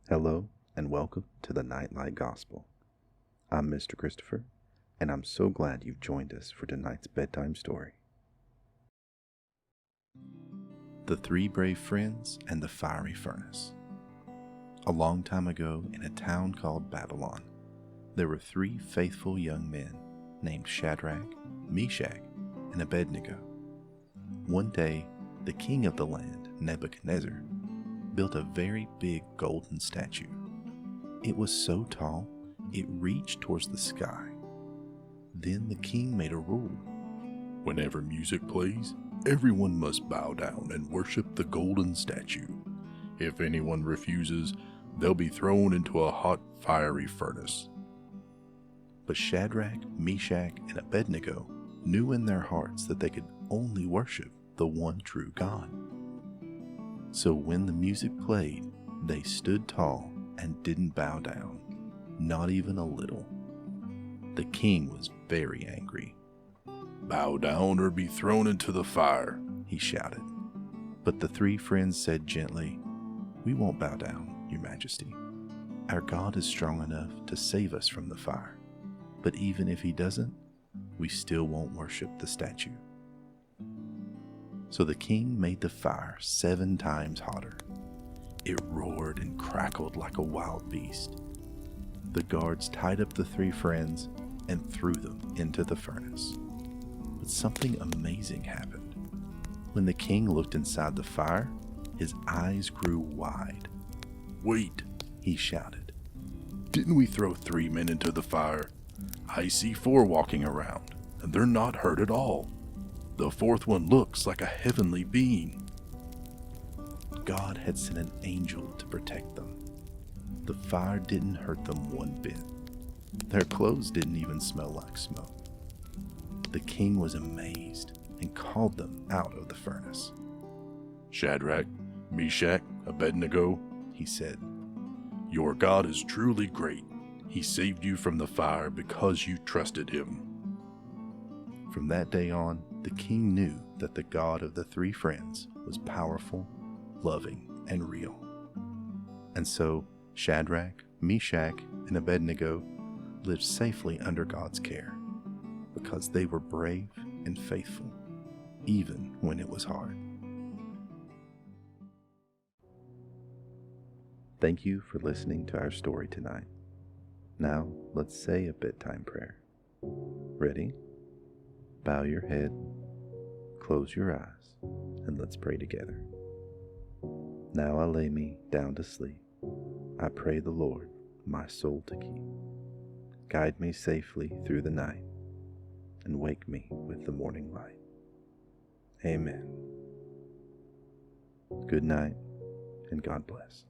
Hello and welcome to the Nightlight Gospel. I'm Mr. Christopher, and I'm so glad you've joined us for tonight's bedtime story. The Three Brave Friends and the Fiery Furnace. A long time ago, in a town called Babylon, there were three faithful young men named Shadrach, Meshach, and Abednego. One day, the king of the land, Nebuchadnezzar, built a very big golden statue. It was so tall, it reached towards the sky. Then the king made a rule. Whenever music plays, everyone must bow down and worship the golden statue. If anyone refuses, they'll be thrown into a hot, fiery furnace. But Shadrach, Meshach, and Abednego knew in their hearts that they could only worship the one true God. So when the music played, they stood tall and didn't bow down, not even a little. The king was very angry. "Bow down or be thrown into the fire," he shouted. But the three friends said gently, "We won't bow down, Your Majesty. Our God is strong enough to save us from the fire. But even if he doesn't, we still won't worship the statue." So the king made the fire 7 times hotter. It roared and crackled like a wild beast. The guards tied up the three friends and threw them into the furnace. But something amazing happened. When the king looked inside the fire, his eyes grew wide. "Wait," he shouted. "Didn't we throw 3 men into the fire? I see 4 walking around, and they're not hurt at all. The 4th one looks like a heavenly being." God had sent an angel to protect them. The fire didn't hurt them one bit. Their clothes didn't even smell like smoke. The king was amazed and called them out of the furnace. "Shadrach, Meshach, Abednego," he said, "your God is truly great. He saved you from the fire because you trusted him." From that day on, the king knew that the God of the three friends was powerful, loving, and real. And so Shadrach, Meshach, and Abednego lived safely under God's care because they were brave and faithful, even when it was hard. Thank you for listening to our story tonight. Now let's say a bedtime prayer. Ready? Bow your head, close your eyes, and let's pray together. Now I lay me down to sleep. I pray the Lord my soul to keep. Guide me safely through the night, and wake me with the morning light. Amen. Good night, and God bless.